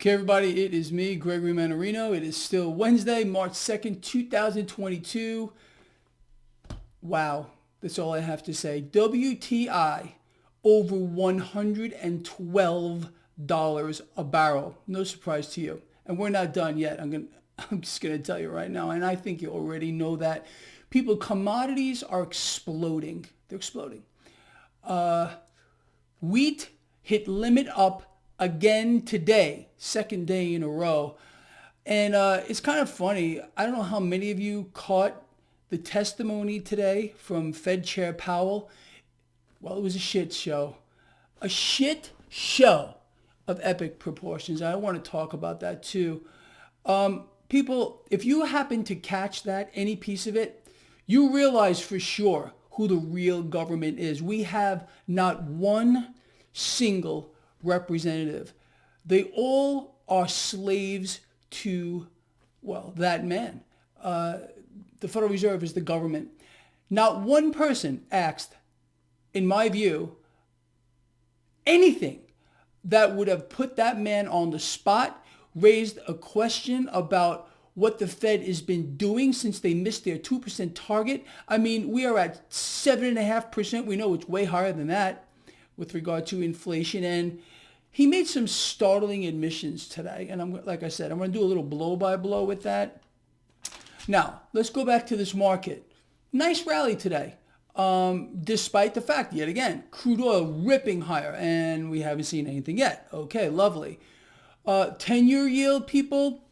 Okay, everybody, it is me, Gregory Mannarino. It is still Wednesday, March 2nd, 2022. Wow, that's all I have to say. WTI over $112 a barrel. No surprise to you. And we're not done yet. I'm just going to tell you right now, and I think you already know that. People, commodities are exploding. They're exploding. Wheat hit limit up again today, second day in a row. And it's kind of funny. I don't know how many of you caught the testimony today from Fed Chair Powell. Well, it was a shit show. A shit show of epic proportions. I want to talk about that too. People, if you happen to catch that, any piece of it, you realize for sure who the real government is. We have not one single representative. They all are slaves to, well, that man. The Federal Reserve is the government. Not one person asked, in my view, anything that would have put that man on the spot, raised a question about what the Fed has been doing since they missed their 2% target. I mean, we are at 7.5%. We know it's way higher than that with regard to inflation. And he made some startling admissions today. And like I said, I'm going to do a little blow by blow with that. Now, let's go back to this market. Nice rally today, despite the fact, yet again, crude oil ripping higher, and we haven't seen anything yet. Okay, lovely. 10-year yield, people,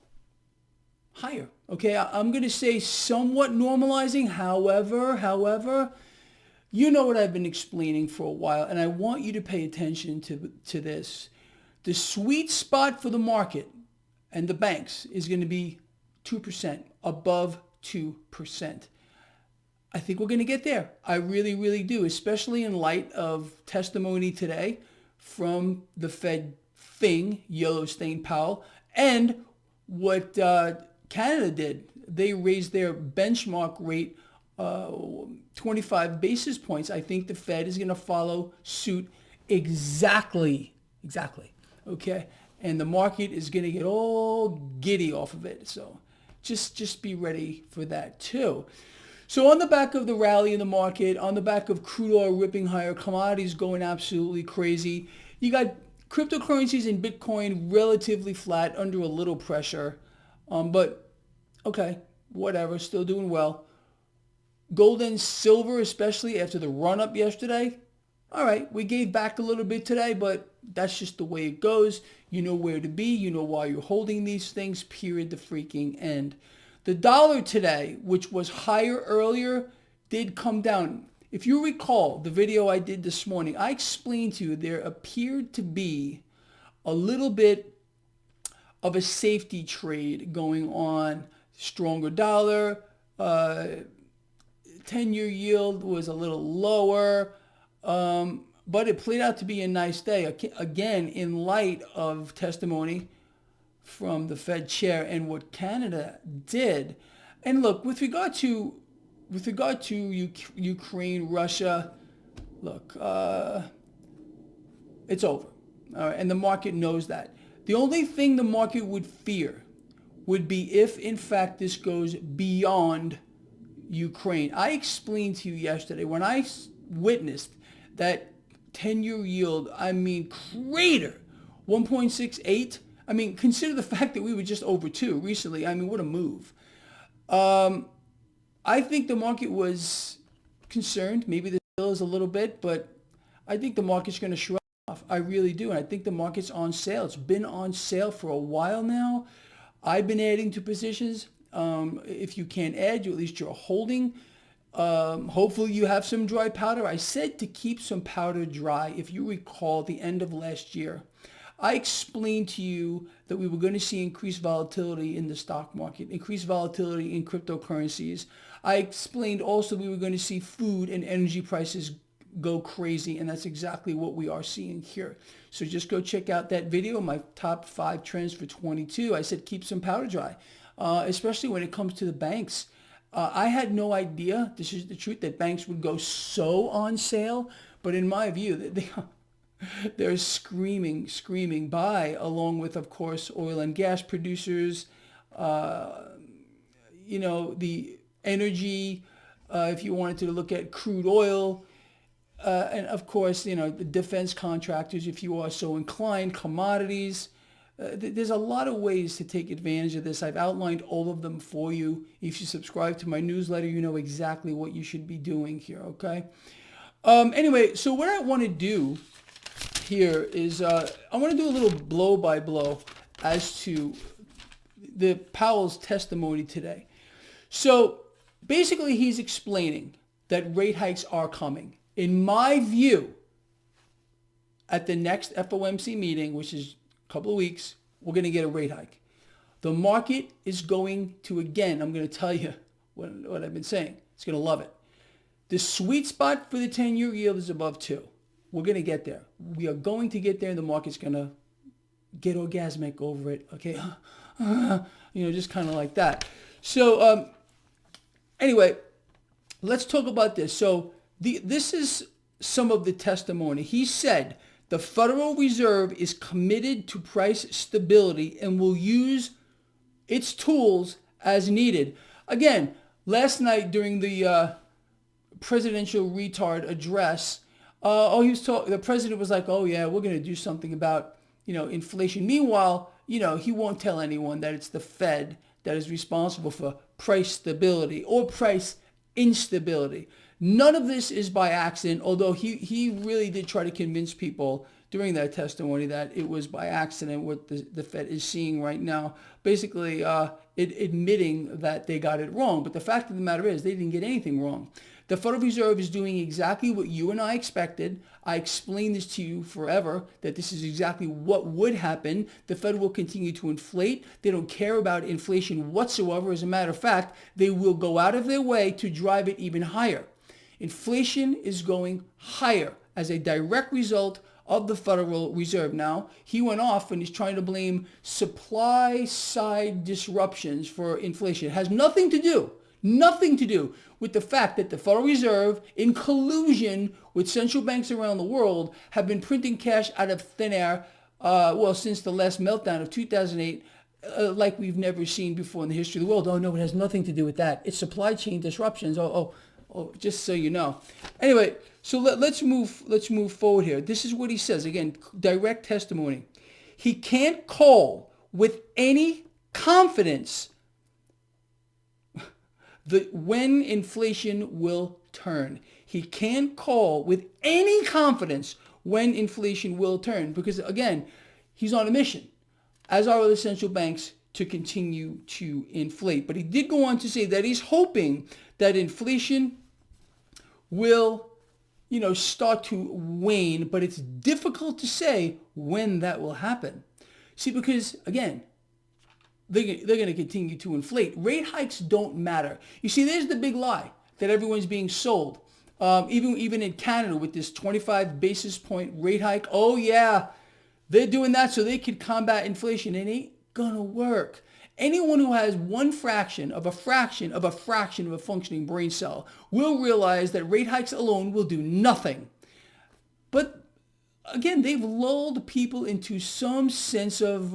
higher. Okay, I'm going to say somewhat normalizing. However, you know what I've been explaining for a while, and I want you to pay attention to this. The sweet spot for the market and the banks is going to be 2%, above 2%. I think we're going to get there. I really, really do, especially in light of testimony today from the Fed thing, Yellowstone Powell, and what Canada did. They raised their benchmark rate 25 basis points. I think the Fed is going to follow suit exactly. Okay, and the market is going to get all giddy off of it. So just be ready for that too. So on the back of the rally in the market, on the back of crude oil ripping higher, commodities going absolutely crazy, you got cryptocurrencies and Bitcoin relatively flat, under a little pressure. But okay, whatever, still doing well. Gold and silver, especially after the run-up yesterday. All right, we gave back a little bit today, but that's just the way it goes. You know where to be. You know why you're holding these things, period, the freaking end. The dollar today, which was higher earlier, did come down. If you recall the video I did this morning, I explained to you there appeared to be a little bit of a safety trade going on. Stronger dollar, 10-year yield was a little lower, but it played out to be a nice day. Again, in light of testimony from the Fed chair and what Canada did. And look, with regard to Ukraine, Russia, look, it's over. All right, and the market knows that. The only thing the market would fear would be if, in fact, this goes beyond Ukraine. I explained to you yesterday when I witnessed that 10-year yield, I mean, crater, 1.68. I mean, consider the fact that we were just over 2 recently. I mean, what a move. I think the market was concerned. Maybe the still is a little bit, but I think the market's going to shrug off. I really do. And I think the market's on sale. It's been on sale for a while now. I've been adding to positions. If you can't add, at least you're holding. Hopefully you have some dry powder. I said to keep some powder dry. If you recall, the end of last year, I explained to you that we were going to see increased volatility in the stock market, increased volatility in cryptocurrencies. I explained also we were going to see food and energy prices go crazy, and that's exactly what we are seeing here. So just go check out that video, my top 5 trends for 22. I said keep some powder dry, especially when it comes to the banks. I had no idea, this is the truth, that banks would go so on sale, but in my view, They're screaming buy, along with, of course, oil and gas producers, the energy, if you wanted to look at crude oil, and of course, the defense contractors, if you are so inclined, commodities. There's a lot of ways to take advantage of this. I've outlined all of them for you. If you subscribe to my newsletter, you know exactly what you should be doing here, okay? Anyway, so what I want to do here is I want to do a little blow by blow as to the Powell's testimony today. So basically he's explaining that rate hikes are coming. In my view, at the next FOMC meeting, which is a couple of weeks, we're going to get a rate hike. The market is going to, again, I'm going to tell you what I've been saying. It's going to love it. The sweet spot for the 10-year yield is above 2. We're going to get there. We are going to get there, and the market's going to get orgasmic over it, okay? Just kind of like that. So anyway, let's talk about this. So this is some of the testimony. He said the Federal Reserve is committed to price stability and will use its tools as needed. Again, last night during the presidential retard address, the president was like, oh yeah, we're going to do something about, inflation. Meanwhile, he won't tell anyone that it's the Fed that is responsible for price stability or price instability. None of this is by accident, although he really did try to convince people during that testimony that it was by accident what the Fed is seeing right now, basically admitting that they got it wrong. But the fact of the matter is they didn't get anything wrong. The Federal Reserve is doing exactly what you and I expected. I explained this to you forever, that this is exactly what would happen. The Fed will continue to inflate. They don't care about inflation whatsoever. As a matter of fact, they will go out of their way to drive it even higher. Inflation is going higher as a direct result of the Federal Reserve. Now, he went off and he's trying to blame supply side disruptions for inflation. It has nothing to do with the fact that the Federal Reserve, in collusion with central banks around the world, have been printing cash out of thin air, since the last meltdown of 2008, like we've never seen before in the history of the world. Oh no, it has nothing to do with that. It's supply chain disruptions. Just so you know. Anyway, so let's move forward here. This is what he says. Again, direct testimony. He can't call with any confidence when inflation will turn. He can't call with any confidence when inflation will turn because, again, he's on a mission, as are other central banks, to continue to inflate. But he did go on to say that he's hoping that inflation will, start to wane, but it's difficult to say when that will happen. See, because, again, they're going to continue to inflate. Rate hikes don't matter. You see, there's the big lie that everyone's being sold. Even in Canada with this 25 basis point rate hike. Oh, yeah, they're doing that so they can combat inflation. It ain't going to work. Anyone who has one fraction of a functioning brain cell will realize that rate hikes alone will do nothing. But again, they've lulled people into some sense of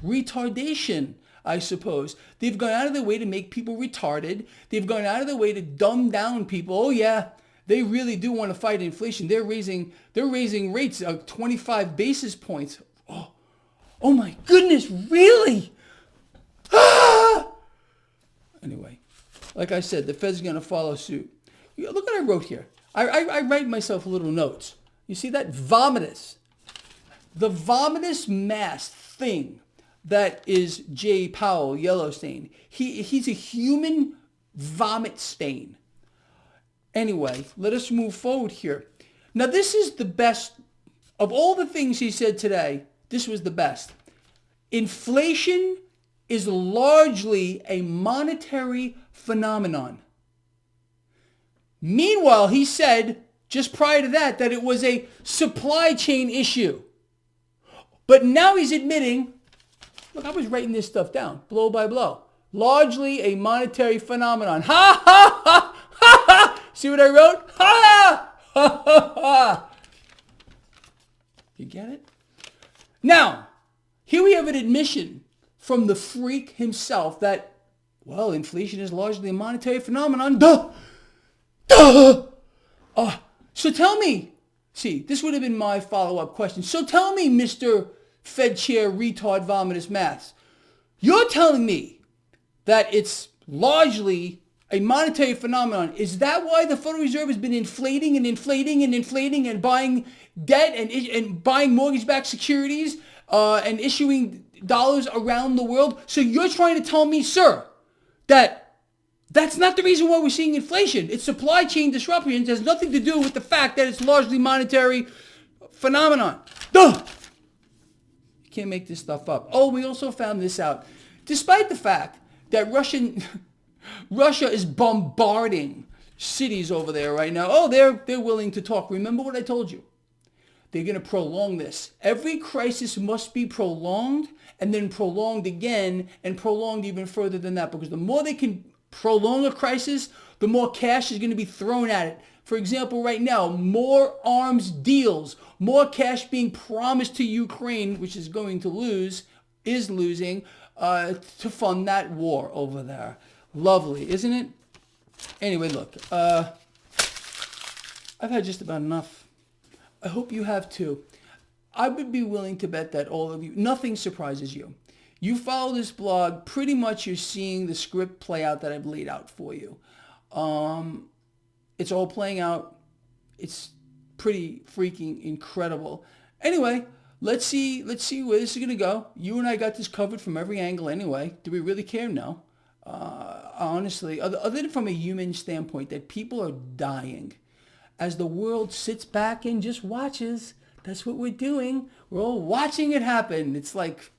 retardation, I suppose. They've gone out of their way to make people retarded. They've gone out of their way to dumb down people. Oh yeah, they really do want to fight inflation. They're raising rates of 25 basis points. Oh my goodness, really? Anyway, like I said, the Fed's going to follow suit. Look what I wrote here. I write myself little notes. You see that? Vomitous. The vomitous mass thing that is Jay Powell, yellow stain. He's a human vomit stain. Anyway, let us move forward here. Now, this is the best. Of all the things he said today, this was the best. Inflation is largely a monetary phenomenon. Meanwhile, he said just prior to that it was a supply chain issue. But now he's admitting, look, I was writing this stuff down, blow by blow. Largely a monetary phenomenon. Ha, ha, ha, ha, ha. See what I wrote? Ha, ha, ha, ha. You get it? Now, here we have an admission from the freak himself that, well, inflation is largely a monetary phenomenon. Duh! Duh! So tell me, see, this would have been my follow-up question. So tell me, Mr. Fed Chair Retard Vomitous Maths, you're telling me that it's largely a monetary phenomenon. Is that why the Federal Reserve has been inflating and inflating and inflating and buying debt and buying mortgage-backed securities and issuing dollars around the world? So you're trying to tell me, sir, that that's not the reason why we're seeing inflation. It's supply chain disruptions. It has nothing to do with the fact that it's largely monetary phenomenon. Duh! You can't make this stuff up. Oh, we also found this out. Despite the fact that Russia is bombarding cities over there right now. Oh, they're willing to talk. Remember what I told you. They're going to prolong this. Every crisis must be prolonged and then prolonged again and prolonged even further than that, because the more they can prolong a crisis, the more cash is going to be thrown at it. For example, right now, more arms deals, more cash being promised to Ukraine, which is losing, to fund that war over there. Lovely, isn't it? Anyway, look, I've had just about enough. I hope you have too. I would be willing to bet that all of you, nothing surprises you. You follow this blog, pretty much you're seeing the script play out that I've laid out for you. It's all playing out. It's pretty freaking incredible. Anyway, let's see where this is going to go. You and I got this covered from every angle anyway. Do we really care? No. Honestly, other than from a human standpoint, that people are dying as the world sits back and just watches. That's what we're doing. We're all watching it happen. It's like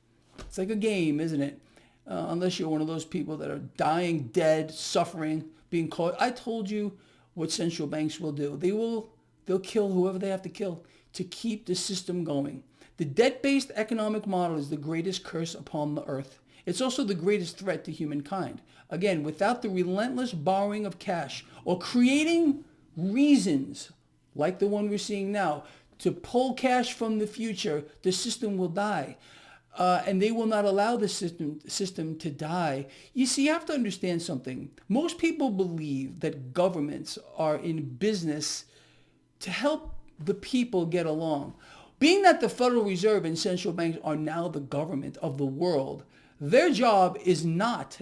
a game, isn't it? Unless you're one of those people that are dying, dead, suffering, being caught. I told you what central banks will do. They'll kill whoever they have to kill to keep the system going. The debt-based economic model is the greatest curse upon the earth. It's also the greatest threat to humankind. Again, without the relentless borrowing of cash or creating reasons like the one we're seeing now to pull cash from the future, the system will die. And they will not allow the system to die. You see, you have to understand something. Most people believe that governments are in business to help the people get along. Being that the Federal Reserve and central banks are now the government of the world, their job is not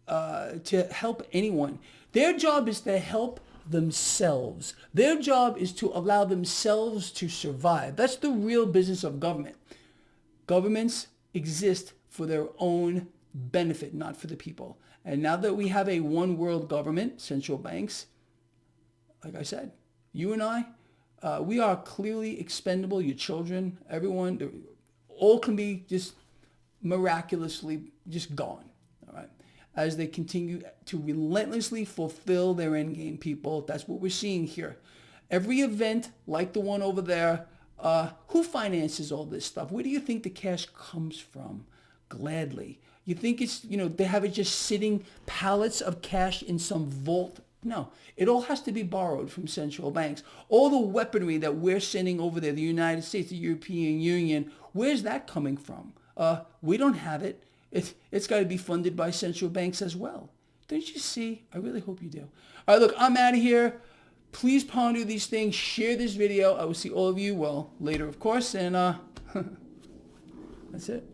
to help anyone. Their job is to help themselves. Their job is to allow themselves to survive. That's the real business of government. Governments exist for their own benefit, not for the people. And now that we have a one world government, central banks, like I said, you and I, we are clearly expendable. Your children, everyone, all can be just miraculously just gone. All right. As they continue to relentlessly fulfill their end game, people. That's what we're seeing here. Every event like the one over there, who finances all this stuff? Where do you think the cash comes from? Gladly. You think it's, they have it just sitting pallets of cash in some vault? No, it all has to be borrowed from central banks. All the weaponry that we're sending over there, the United States, the European Union, where's that coming from? We don't have it. It's got to be funded by central banks as well. Don't you see? I really hope you do. All right, look, I'm out of here. Please ponder these things. Share this video. I will see all of you, well, later, of course. And that's it.